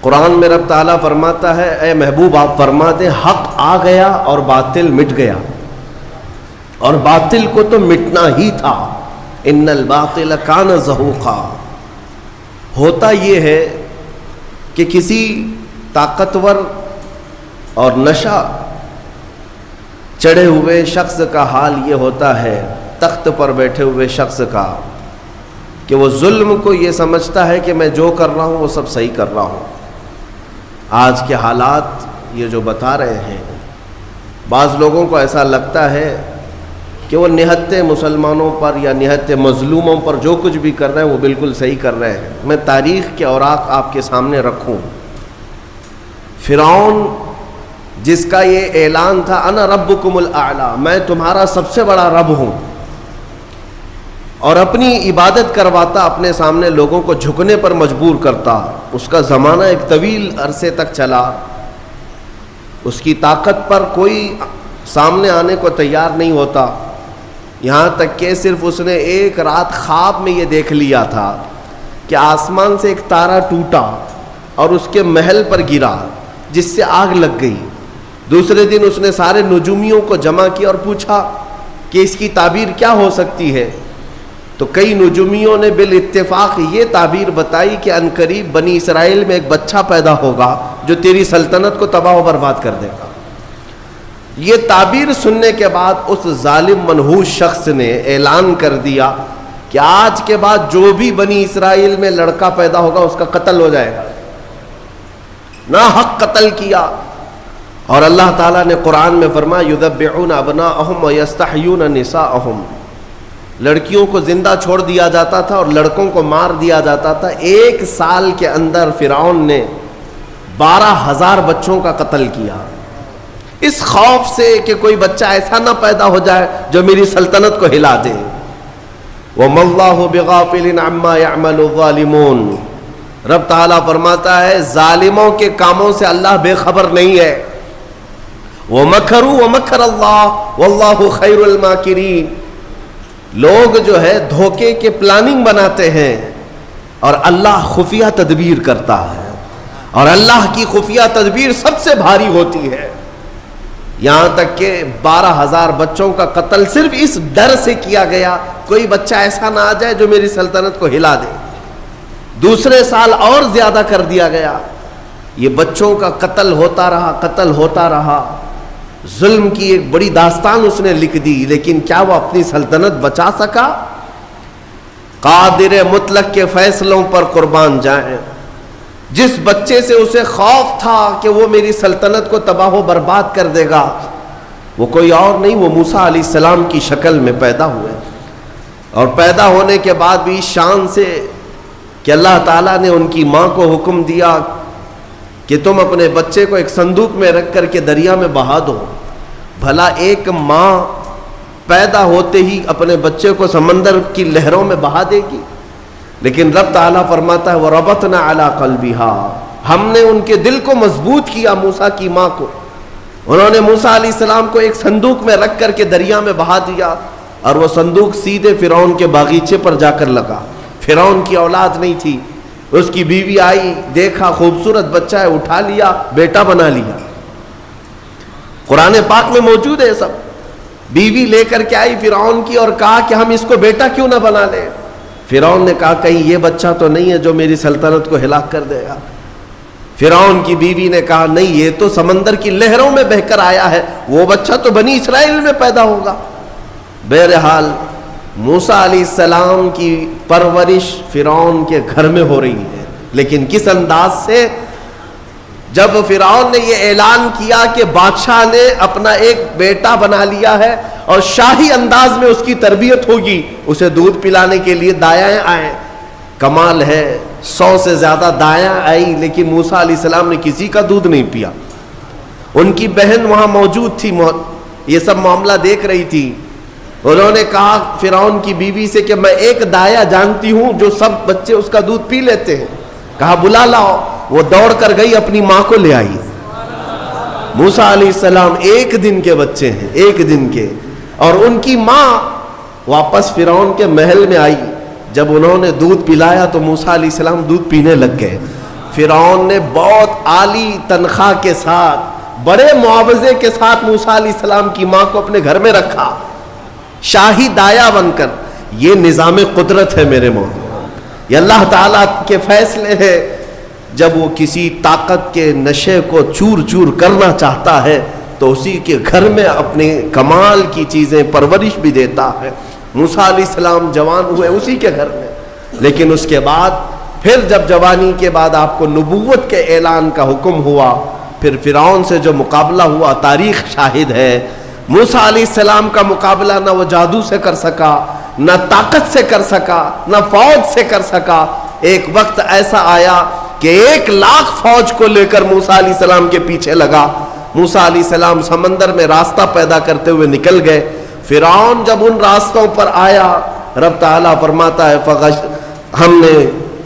قرآن میں رب تعالیٰ فرماتا ہے اے محبوب آپ فرما دیں حق آ گیا اور باطل مٹ گیا، اور باطل کو تو مٹنا ہی تھا، ان الباطل کان زہوقا۔ ہوتا یہ ہے کہ کسی طاقتور اور نشہ چڑھے ہوئے شخص کا حال یہ ہوتا ہے، تخت پر بیٹھے ہوئے شخص کا، کہ وہ ظلم کو یہ سمجھتا ہے کہ میں جو کر رہا ہوں وہ سب صحیح کر رہا ہوں۔ آج کے حالات یہ جو بتا رہے ہیں، بعض لوگوں کو ایسا لگتا ہے کہ وہ نہتے مسلمانوں پر یا نہتے مظلوموں پر جو کچھ بھی کر رہے ہیں وہ بالکل صحیح کر رہے ہیں۔ میں تاریخ کے اوراق آپ کے سامنے رکھوں، فرعون جس کا یہ اعلان تھا انا ربکم الاعلی، میں تمہارا سب سے بڑا رب ہوں، اور اپنی عبادت کرواتا، اپنے سامنے لوگوں کو جھکنے پر مجبور کرتا۔ اس کا زمانہ ایک طویل عرصے تک چلا، اس کی طاقت پر کوئی سامنے آنے کو تیار نہیں ہوتا، یہاں تک کہ صرف اس نے ایک رات خواب میں یہ دیکھ لیا تھا کہ آسمان سے ایک تارا ٹوٹا اور اس کے محل پر گرا جس سے آگ لگ گئی۔ دوسرے دن اس نے سارے نجومیوں کو جمع کیا اور پوچھا کہ اس کی تعبیر کیا ہو سکتی ہے، تو کئی نجومیوں نے بالاتفاق یہ تعبیر بتائی کہ عنقریب بنی اسرائیل میں ایک بچہ پیدا ہوگا جو تیری سلطنت کو تباہ و برباد کر دے گا۔ یہ تعبیر سننے کے بعد اس ظالم منحوس شخص نے اعلان کر دیا کہ آج کے بعد جو بھی بنی اسرائیل میں لڑکا پیدا ہوگا اس کا قتل ہو جائے گا۔ ناحق قتل کیا، اور اللہ تعالیٰ نے قرآن میں فرمایا یذبحون ابناءہم ویستحیون نساءہم، لڑکیوں کو زندہ چھوڑ دیا جاتا تھا اور لڑکوں کو مار دیا جاتا تھا۔ ایک سال کے اندر فرعون نے 12,000 بچوں کا قتل کیا، اس خوف سے کہ کوئی بچہ ایسا نہ پیدا ہو جائے جو میری سلطنت کو ہلا دے۔ وَمَا اللَّهُ بِغَافِلٍ عَمَّا يَعْمَلُ الظَّالِمُونَ، رب تعالیٰ فرماتا ہے ظالموں کے کاموں سے اللہ بے خبر نہیں ہے۔ وَمَكَرُوا وَمَكَرَ اللَّهُ وَاللَّهُ خَيْرُ الْمَاكِرِينَ، لوگ جو ہے دھوکے کے پلاننگ بناتے ہیں اور اللہ خفیہ تدبیر کرتا ہے، اور اللہ کی خفیہ تدبیر سب سے بھاری ہوتی ہے۔ یہاں تک کہ 12,000 بچوں کا قتل صرف اس ڈر سے کیا گیا کوئی بچہ ایسا نہ آ جائے جو میری سلطنت کو ہلا دے۔ دوسرے سال اور زیادہ کر دیا گیا، یہ بچوں کا قتل ہوتا رہا، قتل ہوتا رہا۔ ظلم کی ایک بڑی داستان اس نے لکھ دی، لیکن کیا وہ اپنی سلطنت بچا سکا؟ قادر مطلق کے فیصلوں پر قربان جائیں۔ جس بچے سے اسے خوف تھا کہ وہ میری سلطنت کو تباہ و برباد کر دے گا، وہ کوئی اور نہیں، وہ موسیٰ علیہ السلام کی شکل میں پیدا ہوئے، اور پیدا ہونے کے بعد بھی شان سے کہ اللہ تعالیٰ نے ان کی ماں کو حکم دیا کہ تم اپنے بچے کو ایک صندوق میں رکھ کر کے دریا میں بہا دو۔ بھلا ایک ماں پیدا ہوتے ہی اپنے بچے کو سمندر کی لہروں میں بہا دے گی؟ لیکن رب تعالیٰ فرماتا ہے وَرَبَطْنَا عَلَىٰ قَلْبِهَا، ہم نے ان کے دل کو مضبوط کیا، موسیٰ کی ماں کو۔ انہوں نے موسیٰ علیہ السلام کو ایک صندوق میں رکھ کر کے دریا میں بہا دیا، اور وہ صندوق سیدھے فرعون کے باغیچے پر جا کر لگا۔ فرعون کی اولاد نہیں تھی، اس کی بیوی آئی، دیکھا خوبصورت بچہ ہے، اٹھا لیا، بیٹا بنا لیا۔ قرآن پاک میں موجود ہے سب۔ بیوی لے کر کے آئی فرعون کی اور کہا کہ ہم اس کو بیٹا کیوں نہ بنا لیں؟ فرعون نے کہا کہیں یہ بچہ تو نہیں ہے جو میری سلطنت کو ہلاک کر دے گا۔ فرعون کی بیوی نے کہا نہیں، یہ تو سمندر کی لہروں میں بہہ کر آیا ہے، وہ بچہ تو بنی اسرائیل میں پیدا ہوگا۔ بہرحال موسیٰ علیہ السلام کی پرورش فرعون کے گھر میں ہو رہی ہے، لیکن کس انداز سے؟ جب فرعون نے یہ اعلان کیا کہ بادشاہ نے اپنا ایک بیٹا بنا لیا ہے اور شاہی انداز میں اس کی تربیت ہوگی، اسے دودھ پلانے کے لیے دایائیں آئیں۔ کمال ہے، 100 سے زیادہ دایاں آئی، لیکن موسیٰ علیہ السلام نے کسی کا دودھ نہیں پیا۔ ان کی بہن وہاں موجود تھی، یہ سب معاملہ دیکھ رہی تھی۔ انہوں نے کہا فرعون کی بیوی سے کہ میں ایک دایا جانتی ہوں جو سب بچے اس کا دودھ پی لیتے ہیں، کہا بلا لاؤ۔ وہ دوڑ کر گئی، اپنی ماں کو لے آئی۔ موسیٰ علیہ السلام ایک دن کے بچے ہیں، ایک دن کے، اور ان کی ماں واپس فرعون کے محل میں آئی۔ جب انہوں نے دودھ پلایا تو موسیٰ علیہ السلام دودھ پینے لگ گئے۔ فرعون نے بہت عالی تنخواہ کے ساتھ بڑے معاوضے کے ساتھ موسیٰ علیہ السلام کی ماں کو اپنے گھر میں رکھا، شاہی دایا بن کر۔ یہ نظام قدرت ہے میرے مومن، یہ اللہ تعالیٰ کے فیصلے ہیں۔ جب وہ کسی طاقت کے نشے کو چور چور کرنا چاہتا ہے تو اسی کے گھر میں اپنے کمال کی چیزیں پرورش بھی دیتا ہے۔ موسیٰ علیہ السلام جوان ہوئے اسی کے گھر میں، لیکن اس کے بعد پھر جب جوانی کے بعد آپ کو نبوت کے اعلان کا حکم ہوا، پھر فرعون سے جو مقابلہ ہوا تاریخ شاہد ہے۔ موسیٰ علیہ السلام کا مقابلہ نہ وہ جادو سے کر سکا، نہ طاقت سے کر سکا، نہ فوج سے کر سکا۔ ایک وقت ایسا آیا کہ 1,00,000 فوج کو لے کر موسیٰ علیہ السلام کے پیچھے لگا۔ موسیٰ علیہ السلام سمندر میں راستہ پیدا کرتے ہوئے نکل گئے۔ فرعون جب ان راستوں پر آیا، رب تعالیٰ فرماتا ہے ہم نے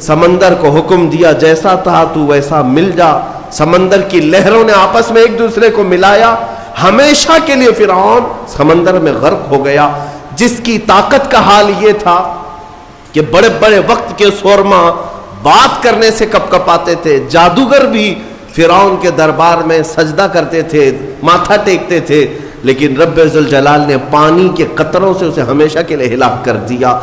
سمندر کو حکم دیا جیسا تھا تو ویسا مل جا۔ سمندر کی لہروں نے آپس میں ایک دوسرے کو ملایا، ہمیشہ کے لیے فرعون سمندر میں غرق ہو گیا، جس کی طاقت کا حال یہ تھا کہ بڑے بڑے وقت کے سورما بات کرنے سے کپ کپاتے تھے۔ جادوگر بھی فرعون کے دربار میں سجدہ کرتے تھے، ماتھا ٹیکتے تھے، لیکن رب ذوالجلال نے پانی کے قطروں سے اسے ہمیشہ کے لیے ہلاک کر دیا۔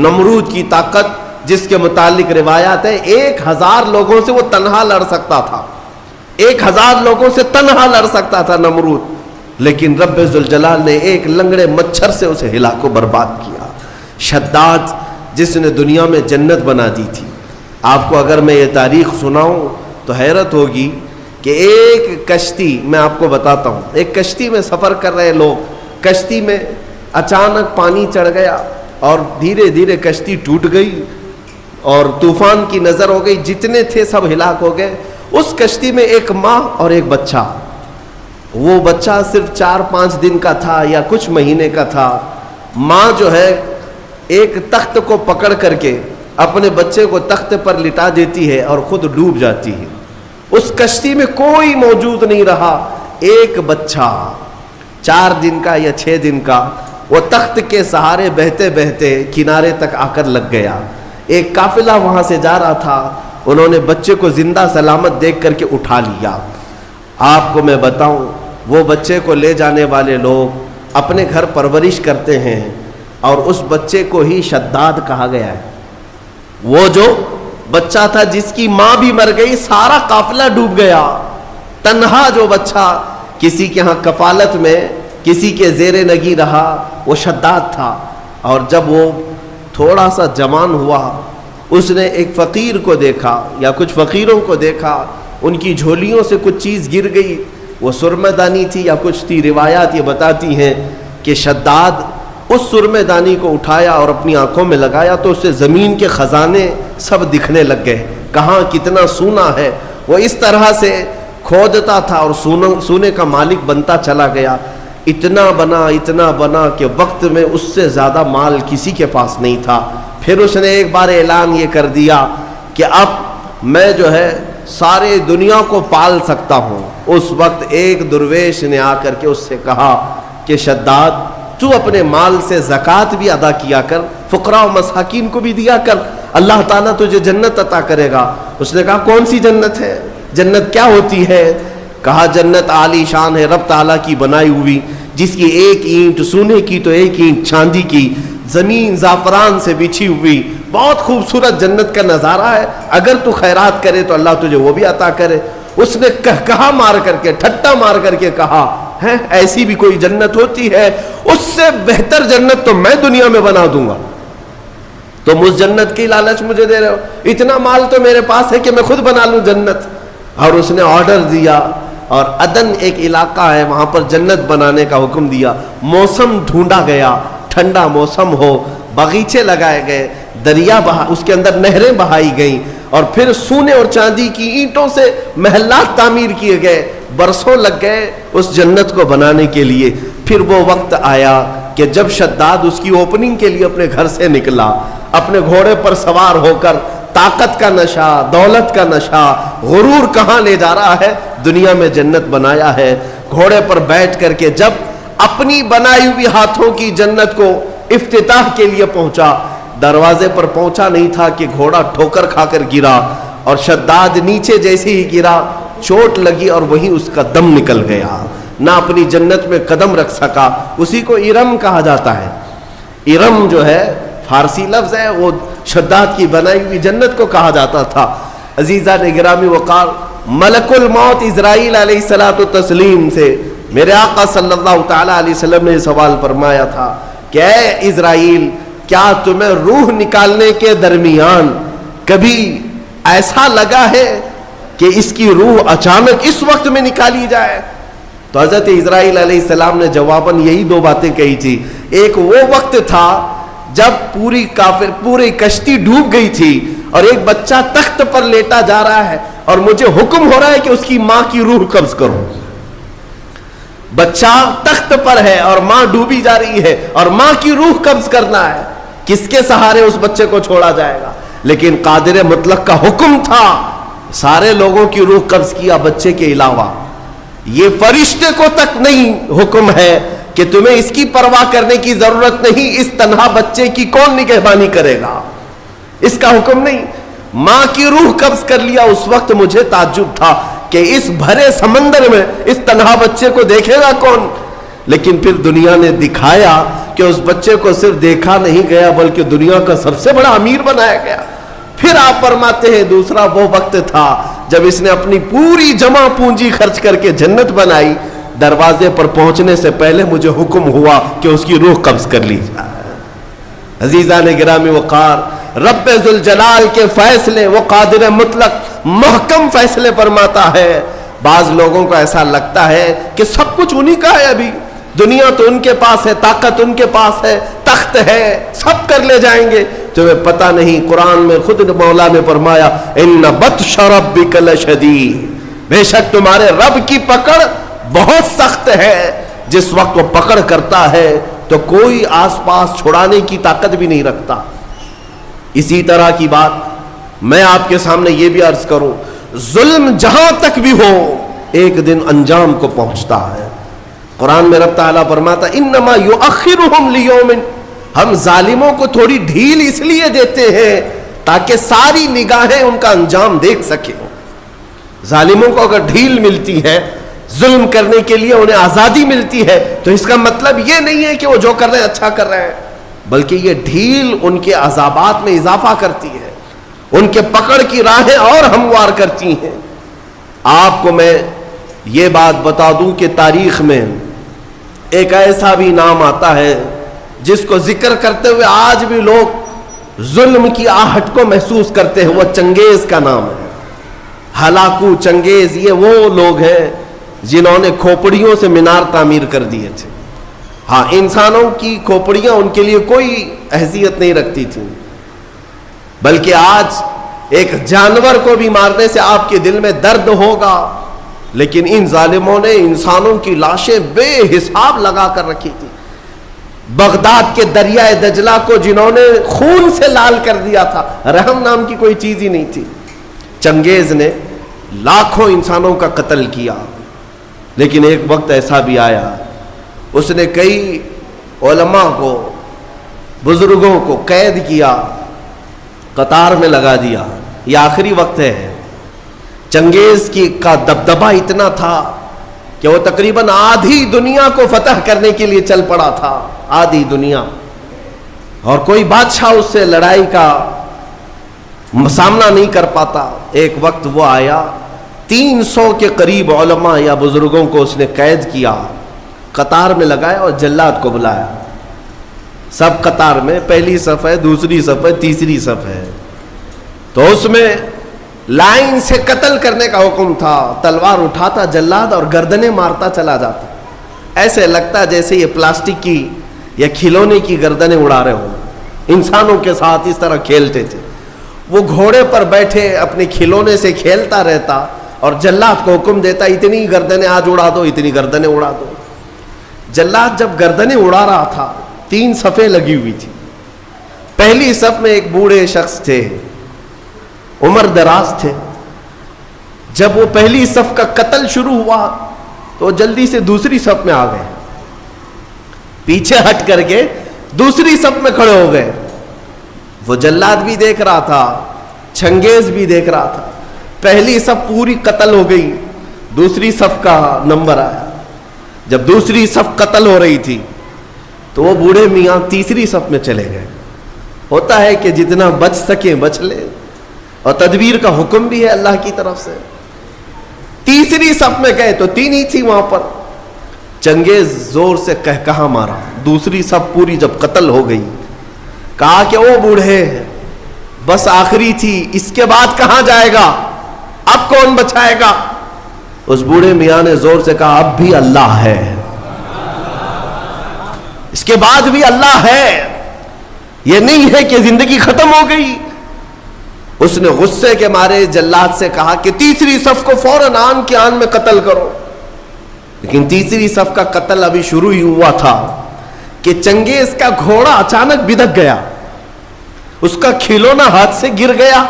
نمرود کی طاقت جس کے متعلق روایات ہے 1,000 لوگوں سے وہ تنہا لڑ سکتا تھا، 1,000 لوگوں سے تنہا لڑ سکتا تھا نمرود، لیکن رب ذوالجلال نے ایک لنگڑے مچھر سے اسے ہلاک و برباد کیا۔ شداد جس نے دنیا میں جنت بنا دی تھی، آپ کو اگر میں یہ تاریخ سناؤں تو حیرت ہوگی کہ ایک کشتی، میں آپ کو بتاتا ہوں، ایک کشتی میں سفر کر رہے لوگ، کشتی میں اچانک پانی چڑھ گیا اور دھیرے دھیرے کشتی ٹوٹ گئی اور طوفان کی نظر ہو گئی، جتنے تھے سب ہلاک ہو گئے۔ اس کشتی میں ایک ماں اور ایک بچہ، وہ بچہ صرف 4-5 دن کا تھا یا کچھ مہینے کا تھا۔ ماں جو ہے ایک تخت کو پکڑ کر کے اپنے بچے کو تخت پر لٹا دیتی ہے اور خود ڈوب جاتی ہے۔ اس کشتی میں کوئی موجود نہیں رہا، ایک بچہ 4 دن کا یا 6 دن کا وہ تخت کے سہارے بہتے بہتے کنارے تک آ کر لگ گیا۔ ایک قافلہ وہاں سے جا رہا تھا، انہوں نے بچے کو زندہ سلامت دیکھ کر کے اٹھا لیا۔ آپ کو میں بتاؤں، وہ بچے کو لے جانے والے لوگ اپنے گھر پرورش کرتے ہیں اور اس بچے کو ہی شداد کہا گیا ہے۔ وہ جو بچہ تھا جس کی ماں بھی مر گئی، سارا قافلہ ڈوب گیا، تنہا جو بچہ کسی کے ہاں کفالت میں کسی کے زیر نگی رہا، وہ شداد تھا۔ اور جب وہ تھوڑا سا جوان ہوا، اس نے ایک فقیر کو دیکھا یا کچھ فقیروں کو دیکھا، ان کی جھولیوں سے کچھ چیز گر گئی، وہ سرمہ دانی تھی یا کچھ تھی۔ روایات یہ بتاتی ہیں کہ شداد اس سرمہ دانی کو اٹھایا اور اپنی آنکھوں میں لگایا تو اسے زمین کے خزانے سب دکھنے لگ گئے، کہاں کتنا سونا ہے۔ وہ اس طرح سے کھودتا تھا اور سونے کا مالک بنتا چلا گیا، اتنا بنا کہ وقت میں اس سے زیادہ مال کسی کے پاس نہیں تھا۔ پھر اس نے ایک بار اعلان یہ کر دیا کہ اب میں جو ہے سارے دنیا کو پال سکتا ہوں۔ اس وقت ایک درویش نے آ کر کے اس سے کہا کہ شداد، تو اپنے مال سے زکوٰۃ بھی ادا کیا کر، فقراء و مساکین کو بھی دیا کر، اللہ تعالیٰ تجھے جنت عطا کرے گا۔ اس نے کہا کون سی جنت ہے، جنت کیا ہوتی ہے؟ کہا جنت عالی شان ہے، رب تعالیٰ کی بنائی ہوئی، جس کی ایک اینٹ سونے کی تو ایک اینٹ چاندی کی، زمین زعفران سے بچھی ہوئی، بہت خوبصورت جنت کا نظارہ ہے، اگر تو خیرات کرے تو اللہ تجھے وہ بھی عطا کرے۔ اس نے کہا مار کر کے، ٹھٹا مار کر کے کہا ہے ایسی بھی کوئی جنت ہوتی ہے؟ اس سے بہتر جنت تو میں دنیا میں بنا دوں گا، تم اس جنت کی لالچ مجھے دے رہے ہو؟ اتنا مال تو میرے پاس ہے کہ میں خود بنا لوں جنت۔ اور اس نے آرڈر دیا اور عدن ایک علاقہ ہے، وہاں پر جنت بنانے کا حکم دیا۔ موسم ڈھونڈا گیا، ٹھنڈا موسم ہو، باغیچے لگائے گئے، دریا اس کے اندر نہریں بہائی گئیں، اور پھر سونے اور چاندی کی اینٹوں سے محلات تعمیر کیے گئے۔ برسوں لگ گئے اس جنت کو بنانے کے لیے۔ پھر وہ وقت آیا کہ جب شداد اس کی اوپننگ کے لیے اپنے گھر سے نکلا، اپنے گھوڑے پر سوار ہو کر، طاقت کا نشہ، دولت کا نشہ، غرور کہاں لے جا رہا ہے، دنیا میں جنت بنایا ہے۔ گھوڑے پر بیٹھ کر کے جب اپنی بنائی ہوئی ہاتھوں کی جنت کو افتتاح کے لیے پہنچا، دروازے پر پہنچا نہیں تھا کہ گھوڑا ٹھوکر کھا کر گرا، اور شداد نیچے جیسے ہی گرا چوٹ لگی اور وہیں اس کا دم نکل گیا، نہ اپنی جنت میں قدم رکھ سکا۔ اسی کو ارم کہا جاتا ہے۔ ارم جو ہے فارسی لفظ ہے، وہ شداد کی بنائی ہوئی جنت کو کہا جاتا تھا۔ عزیزان گرامی وقار، ملک الموت اسرائیل علیہ الصلوۃ والتسلیم سے میرے آقا صلی اللہ تعالی علیہ وسلم نے سوال فرمایا تھا کہ اے اسرائیل، کیا تمہیں روح نکالنے کے درمیان کبھی ایسا لگا ہے کہ اس کی روح اچانک اس وقت میں نکالی جائے؟ تو حضرت اسرائیل علیہ السلام نے جواباً یہی دو باتیں کہی تھی۔ ایک وہ وقت تھا جب پوری کشتی ڈوب گئی تھی اور ایک بچہ تخت پر لیٹا جا رہا ہے اور مجھے حکم ہو رہا ہے کہ اس کی ماں کی روح قبض کرو۔ بچہ تخت پر ہے اور ماں ڈوبی جا رہی ہے اور ماں کی روح قبض کرنا ہے، کس کے سہارے اس بچے کو چھوڑا جائے گا؟ لیکن قادر مطلق کا حکم تھا، سارے لوگوں کی روح قبض کیا بچے کے علاوہ۔ یہ فرشتے کو تک نہیں حکم ہے کہ تمہیں اس کی پرواہ کرنے کی ضرورت نہیں، اس تنہا بچے کی کون نگہبانی کرے گا، اس کا حکم نہیں۔ ماں کی روح قبض کر لیا۔ اس وقت مجھے تعجب تھا کہ اس بھرے سمندر میں اس تنہا بچے کو دیکھے گا کون؟ لیکن پھر دنیا نے دکھایا کہ اس بچے کو صرف دیکھا نہیں گیا بلکہ دنیا کا سب سے بڑا امیر بنایا گیا۔ پھر آپ فرماتے ہیں دوسرا وہ وقت تھا جب اس نے اپنی پوری جمع پونجی خرچ کر کے جنت بنائی، دروازے پر پہنچنے سے پہلے مجھے حکم ہوا کہ اس کی روح قبض کر لی جائے۔ عزیزان گرامی وقار، رب ذوالجلال کے فیصلے، وہ قادر مطلق محکم فیصلے فرماتا ہے۔ بعض لوگوں کو ایسا لگتا ہے کہ سب کچھ انہی کا ہے، ابھی دنیا تو ان کے پاس ہے، طاقت ان کے پاس ہے، تخت ہے، سب کر لے جائیں گے۔ تمہیں پتہ نہیں، قرآن میں خود مولا نے فرمایا ان بطش ربک لشدید، بے شک تمہارے رب کی پکڑ بہت سخت ہے۔ جس وقت وہ پکڑ کرتا ہے تو کوئی آس پاس چھڑانے کی طاقت بھی نہیں رکھتا۔ اسی طرح کی بات میں آپ کے سامنے یہ بھی عرض کروں، ظلم جہاں تک بھی ہو ایک دن انجام کو پہنچتا ہے۔ قرآن میں رب تعالیٰ فرماتا انما یؤخرہم لیوم، ہم ظالموں کو تھوڑی ڈھیل اس لیے دیتے ہیں تاکہ ساری نگاہیں ان کا انجام دیکھ سکیں۔ ظالموں کو اگر ڈھیل ملتی ہے، ظلم کرنے کے لیے انہیں آزادی ملتی ہے، تو اس کا مطلب یہ نہیں ہے کہ وہ جو کر رہے ہیں اچھا کر رہے ہیں، بلکہ یہ ڈھیل ان کے عذابات میں اضافہ کرتی ہے، ان کے پکڑ کی راہیں اور ہموار کرتی ہیں۔ آپ کو میں یہ بات بتا دوں کہ تاریخ میں ایک ایسا بھی نام آتا ہے جس کو ذکر کرتے ہوئے آج بھی لوگ ظلم کی آہٹ کو محسوس کرتے ہیں، وہ چنگیز کا نام ہے۔ ہلاکو چنگیز، یہ وہ لوگ ہیں جنہوں نے کھوپڑیوں سے مینار تعمیر کر دیے تھے۔ ہاں، انسانوں کی کھوپڑیاں ان کے لیے کوئی اہمیت نہیں رکھتی تھیں، بلکہ آج ایک جانور کو بھی مارنے سے آپ کے دل میں درد ہوگا، لیکن ان ظالموں نے انسانوں کی لاشیں بے حساب لگا کر رکھی تھی۔ بغداد کے دریائے دجلہ کو جنہوں نے خون سے لال کر دیا تھا، رحم نام کی کوئی چیز ہی نہیں تھی۔ چنگیز نے لاکھوں انسانوں کا قتل کیا، لیکن ایک وقت ایسا بھی آیا اس نے کئی علماء کو، بزرگوں کو قید کیا، قطار میں لگا دیا۔ یہ آخری وقت ہے۔ چنگیز کا دبدبہ اتنا تھا کہ وہ تقریباً آدھی دنیا کو فتح کرنے کے لیے چل پڑا تھا، آدھی دنیا، اور کوئی بادشاہ اس سے لڑائی کا سامنا نہیں کر پاتا۔ ایک وقت وہ آیا، 300 کے قریب علماء یا بزرگوں کو اس نے قید کیا، قطار میں لگایا اور جلاد کو بلایا۔ سب قطار میں، پہلی صف ہے، دوسری صف ہے، تیسری صف ہے، تو اس میں لائن سے قتل کرنے کا حکم تھا۔ تلوار اٹھاتا جلاد اور گردنیں مارتا چلا جاتا، ایسے لگتا جیسے یہ پلاسٹک کی یا کھلونے کی گردنیں اڑا رہے ہوں۔ انسانوں کے ساتھ اس طرح کھیلتے تھے۔ وہ گھوڑے پر بیٹھے اپنے کھلونے سے کھیلتا رہتا اور جلاد کو حکم دیتا اتنی گردنیں آج اڑا دو، اتنی گردنیں اڑا دو۔ جلاد جب گردنیں اڑا رہا تھا، 3 صفیں لگی ہوئی تھی۔ پہلی صف میں ایک بوڑھے شخص تھے، عمر دراز تھے۔ جب وہ پہلی صف کا قتل شروع ہوا تو جلدی سے دوسری صف میں آ گئے، پیچھے ہٹ کر کے دوسری صف میں کھڑے ہو گئے۔ وہ جلاد بھی دیکھ رہا تھا، چنگیز بھی دیکھ رہا تھا۔ پہلی صف پوری قتل ہو گئی, دوسری صف کا نمبر آیا. جب دوسری صف قتل ہو رہی تھی تو وہ بوڑھے میاں تیسری صف میں چلے گئے. ہوتا ہے کہ جتنا بچ سکے بچ لے, اور تدبیر کا حکم بھی ہے اللہ کی طرف سے. تیسری صف میں گئے تو تین ہی تھی وہاں پر. چنگیز زور سے کہا مارا. دوسری صف پوری جب قتل ہو گئی, کہا کہ وہ بوڑھے بس آخری تھی, اس کے بعد کہاں جائے گا, اب کون بچائے گا. اس بوڑھے میاں نے زور سے کہا اب بھی اللہ ہے, اس کے بعد بھی اللہ ہے, یہ نہیں ہے کہ زندگی ختم ہو گئی. اس نے غصے کے مارے جلاد سے کہا کہ تیسری صف کو فوراً آن کے آن میں قتل کرو. لیکن تیسری صف کا قتل ابھی شروع ہی ہوا تھا کہ چنگیز کا گھوڑا اچانک بدک گیا, اس کا کھلونا ہاتھ سے گر گیا.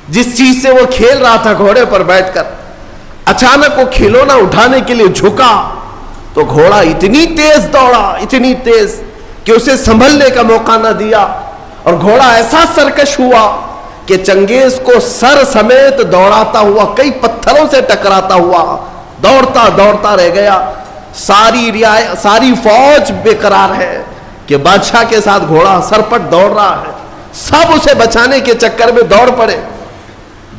جس چیز سے وہ کھیل رہا تھا گھوڑے پر بیٹھ کر, اچانک وہ کھلونا اٹھانے کے لیے جھکا تو گھوڑا اتنی تیز دوڑا, اتنی تیز کہ اسے سنبھلنے کا موقع نہ دیا, اور گھوڑا ایسا سرکش ہوا کہ چنگیز کو سر سمیت دوڑاتا ہوا, کئی پتھروں سے ٹکراتا ہوا دوڑتا دوڑتا رہ گیا. ساری فوج بے قرار ہے کہ بادشاہ کے ساتھ گھوڑا سرپٹ دوڑ رہا ہے, سب اسے بچانے کے چکر میں دوڑ پڑے.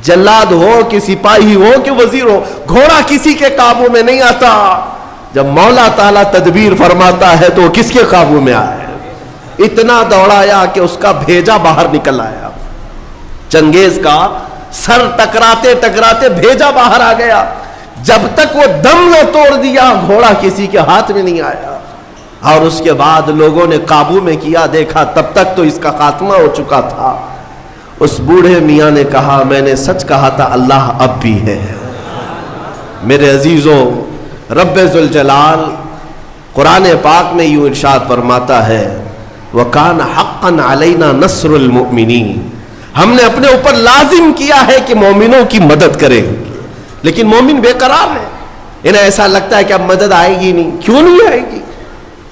جلاد ہو کہ سپاہی ہو کہ وزیر ہو, گھوڑا کسی کے قابو میں نہیں آتا. جب مولا تعالیٰ تدبیر فرماتا ہے تو وہ کس کے قابو میں آئے. اتنا دوڑایا کہ اس کا بھیجا باہر نکل آیا. چنگیز کا سر ٹکراتے ٹکراتے بھیجا باہر آ گیا. جب تک وہ دم نہ توڑ دیا گھوڑا کسی کے ہاتھ میں نہیں آیا. اور اس کے بعد لوگوں نے قابو میں کیا, دیکھا تب تک تو اس کا خاتمہ ہو چکا تھا. اس بوڑھے میاں نے کہا میں نے سچ کہا تھا, اللہ اب بھی ہے. میرے عزیزوں, رب ذوالجلال قرآن پاک میں یوں ارشاد فرماتا ہے وَكَانَ حَقًّا عَلَيْنَا نَصْرُ الْمُؤْمِنِينَ, ہم نے اپنے اوپر لازم کیا ہے کہ مومنوں کی مدد کریں. لیکن مومن بے قرار ہے, انہیں ایسا لگتا ہے کہ اب مدد آئے گی نہیں. کیوں نہیں آئے گی؟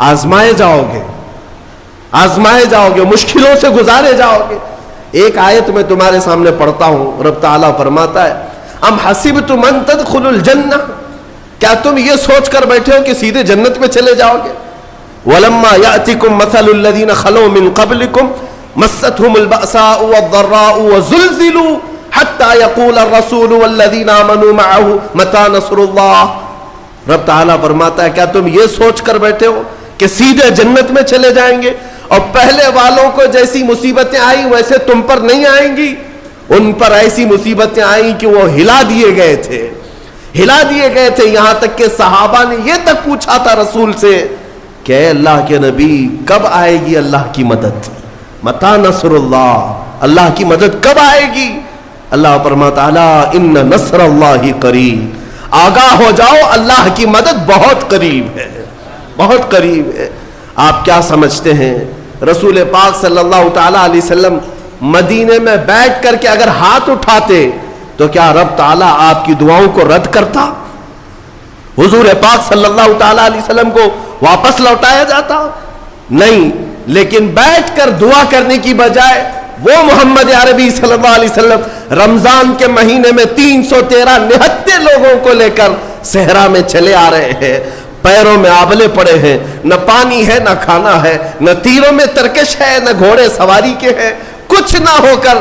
آزمائے جاؤ گے, آزمائے جاؤ گے, مشکلوں سے گزارے جاؤ گے. ایک آیت میں تمہارے سامنے پڑھتا ہوں, رب تعالیٰ فرماتا ہے ام حسبتم ان تدخلوا الجنہ, کیا تم یہ سوچ کر بیٹھے ہو کہ سیدھے جنت میں چلے جاؤ گے. وَلَمَّا يَأْتِكُمْ مَثَلُ الَّذِينَ خَلَوْا مِنْ قَبْلِكُمْ مَسَّتْهُمُ الْبَأْسَاءُ وَالضَّرَّاءُ وَزُلْزِلُوا حَتَّى يَقُولَ الرَّسُولُ وَالَّذِينَ آمَنُوا مَعَهُ مَتَىٰ نَصْرُ اللَّهِ. رب تعالیٰ فرماتا ہے کیا تم یہ سوچ کر بیٹھے ہو کہ سیدھے جنت میں چلے جائیں گے, اور پہلے والوں کو جیسی مصیبتیں آئیں ویسے تم پر نہیں آئیں گی. ان پر ایسی مصیبتیں آئیں کہ وہ ہلا دیے گئے تھے, ہلا دیے گئے تھے. یہاں تک کہ صحابہ نے یہ تک پوچھا تھا رسول سے کہ اے اللہ کے نبی کب آئے گی اللہ کی مدد, متى نصر اللہ, اللہ کی مدد کب آئے گی. اللہ فرماتا ہے ان نصر اللہ قریب, آگاہ ہو جاؤ اللہ کی مدد بہت قریب ہے, بہت قریب ہے. آپ کیا سمجھتے ہیں رسول پاک صلی اللہ تعالی علیہ وسلم مدینے میں بیٹھ کر کے اگر ہاتھ اٹھاتے تو کیا رب تعالیٰ آپ کی دعاؤں کو رد کرتا؟ حضور پاک صلی اللہ تعالی علیہ وسلم کو واپس لوٹایا جاتا؟ نہیں. لیکن بیٹھ کر دعا کرنے کی بجائے وہ محمد عربی صلی اللہ علیہ وسلم رمضان کے مہینے میں 313 نہتے لوگوں کو لے کر صحرا میں چلے آ رہے ہیں. پیروں میں آبلے پڑے ہیں, نہ پانی ہے نہ کھانا ہے, نہ تیروں میں ترکش ہے نہ گھوڑے سواری کے ہیں, کچھ نہ ہو کر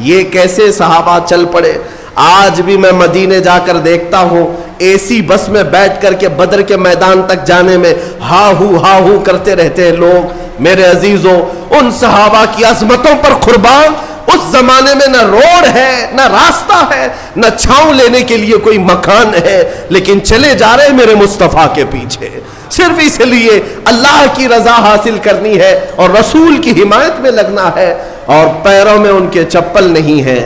یہ کیسے صحابہ چل پڑے. آج بھی میں مدینے جا کر دیکھتا ہوں اے سی بس میں بیٹھ کر کے بدر کے میدان تک جانے میں ہا ہو کرتے رہتے ہیں لوگ. میرے عزیزوں, ان صحابہ کی عظمتوں پر قربان, اس زمانے میں نہ روڈ ہے نہ راستہ ہے نہ چھاؤں لینے کے لیے کوئی مکان ہے, لیکن چلے جا رہے میرے مصطفیٰ کے پیچھے صرف اس لیے اللہ کی رضا حاصل کرنی ہے اور رسول کی حمایت میں لگنا ہے, اور پیروں میں ان کے چپل نہیں ہے.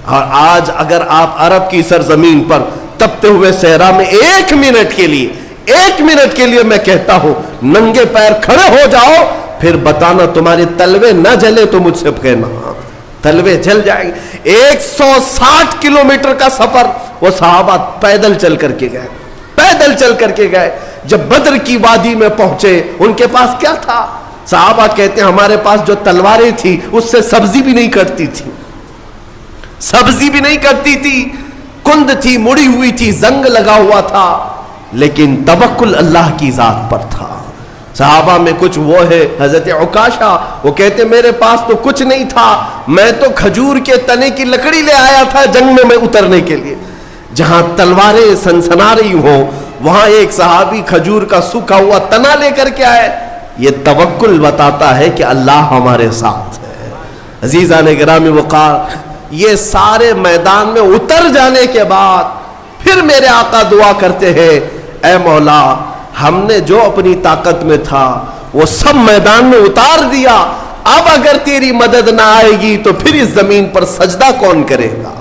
اور آج اگر آپ عرب کی سرزمین پر تپتے ہوئے صحرا میں ایک منٹ کے لیے میں کہتا ہوں ننگے پیر کھڑے ہو جاؤ, پھر بتانا تمہارے تلوے نہ جلے تو مجھ سے کہنا, تلوے جل جائیں گے. 160 کلومیٹر کا سفر وہ صحابہ پیدل چل کر کے گئے. جب بدر کی وادی میں پہنچے ان کے پاس کیا تھا؟ صحابہ کہتے ہیں ہمارے پاس جو تلواریں تھی اس سے سبزی بھی نہیں کٹتی تھی. سبزی بھی نہیں کرتی تھی، کند تھی، مڑی ہوئی تھی، زنگ لگا ہوا تھا، لیکن توکل اللہ کی ذات پر تھا۔ صحابہ میں کچھ وہ ہے حضرت عکاشہ، وہ کہتے میرے پاس تو کچھ نہیں تھا، میں تو کھجور کے تنے کی لکڑی لے آیا تھا جنگ میں اترنے کے لیے۔ جہاں تلواریں سنسنا رہی ہوں وہاں ایک صحابی کھجور کا سوکھا ہوا تنا لے کر کے آئے۔ یہ توکل بتاتا ہے کہ اللہ ہمارے ساتھ ہے۔ عزیزان گرامی وقار، یہ سارے میدان میں اتر جانے کے بعد پھر میرے آقا دعا کرتے ہیں، اے مولا ہم نے جو اپنی طاقت میں تھا وہ سب میدان میں اتار دیا، اب اگر تیری مدد نہ آئے گی تو پھر اس زمین پر سجدہ کون کرے گا،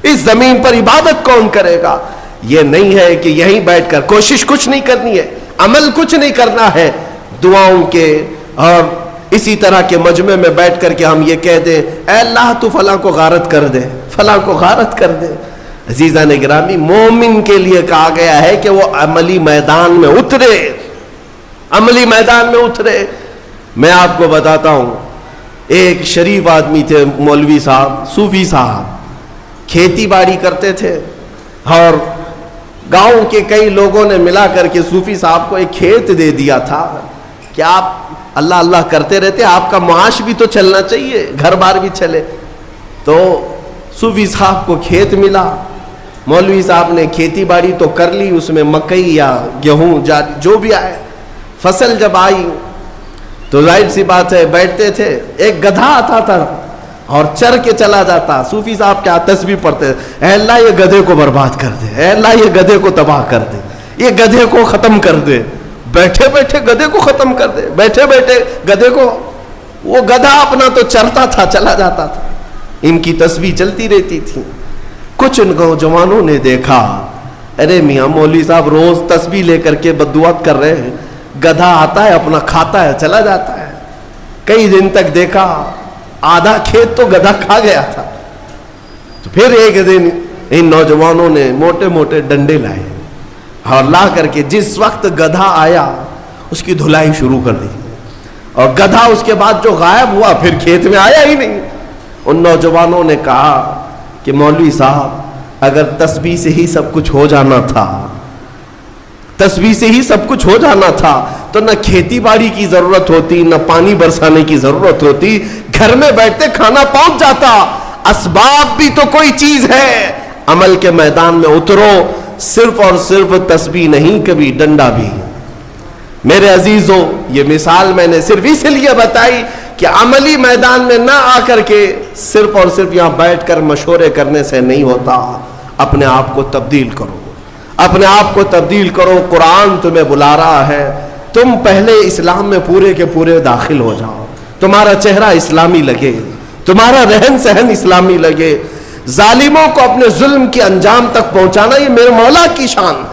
اس زمین پر عبادت کون کرے گا؟ یہ نہیں ہے کہ یہیں بیٹھ کر کوشش کچھ نہیں کرنی ہے، عمل کچھ نہیں کرنا ہے، دعاؤں کے اور اسی طرح کے مجمع میں بیٹھ کر کے ہم یہ کہہ دیں اے اللہ تو فلاں کو غارت کر دے، فلاں کو غارت کر دے۔ عزیزان گرامی، مومن کے لیے کہا گیا ہے کہ وہ عملی میدان میں اترے، عملی میدان میں اترے۔ میں آپ کو بتاتا ہوں، ایک شریف آدمی تھے، مولوی صاحب، صوفی صاحب، کھیتی باڑی کرتے تھے، اور گاؤں کے کئی لوگوں نے ملا کر کے صوفی صاحب کو ایک کھیت دے دیا تھا کہ آپ اللہ اللہ کرتے رہتے، آپ کا معاش بھی تو چلنا چاہیے، گھر بار بھی چلے۔ تو صوفی صاحب کو کھیت ملا، مولوی صاحب نے کھیتی باڑی تو کر لی، اس میں مکئی یا گیہوں جو بھی آئے، فصل جب آئی تو ظاہر سی بات ہے بیٹھتے تھے، ایک گدھا آتا تھا اور چر کے چلا جاتا۔ صوفی صاحب کیا تسبیح پڑھتے، اے اللہ یہ گدھے کو برباد کر دے، اے اللہ یہ گدھے کو تباہ کر دے، یہ گدھے کو ختم کر دے، بیٹھے بیٹھے گدھے کو ختم کر دے، بیٹھے بیٹھے گدھے کو۔ وہ گدھا اپنا تو چرتا تھا، چلا جاتا تھا، ان کی تسبیح چلتی رہتی تھی۔ کچھ نوجوانوں نے دیکھا، ارے میاں مولوی صاحب روز تسبیح لے کر کے بددعات کر رہے ہیں، گدھا آتا ہے اپنا کھاتا ہے چلا جاتا ہے۔ کئی دن تک دیکھا، آدھا کھیت تو گدھا کھا گیا تھا۔ تو پھر ایک دن ان نوجوانوں نے موٹے موٹے ڈنڈے لائے اور لا کر کے جس وقت گدھا آیا اس کی دھلائی شروع کر دی، اور گدھا اس کے بعد جو غائب ہوا پھر کھیت میں آیا ہی نہیں۔ ان نوجوانوں نے کہا کہ مولوی صاحب اگر تسبیح سے ہی سب کچھ ہو جانا تھا، تسبیح سے ہی سب کچھ ہو جانا تھا تو نہ کھیتی باڑی کی ضرورت ہوتی، نہ پانی برسانے کی ضرورت ہوتی، گھر میں بیٹھتے کھانا پہنچ جاتا۔ اسباب بھی تو کوئی چیز ہے، عمل کے میدان میں اترو، صرف اور صرف تسبیح نہیں، کبھی ڈنڈا بھی۔ میرے عزیزوں، یہ مثال میں نے صرف اس لیے بتائی کہ عملی میدان میں نہ آ کر کے صرف اور صرف یہاں بیٹھ کر مشورے کرنے سے نہیں ہوتا، اپنے آپ کو تبدیل کرو، اپنے آپ کو تبدیل کرو۔ قرآن تمہیں بلا رہا ہے، تم پہلے اسلام میں پورے کے پورے داخل ہو جاؤ، تمہارا چہرہ اسلامی لگے، تمہارا رہن سہن اسلامی لگے۔ ظالموں کو اپنے ظلم کے انجام تک پہنچانا یہ میرے مولا کی شان ہے۔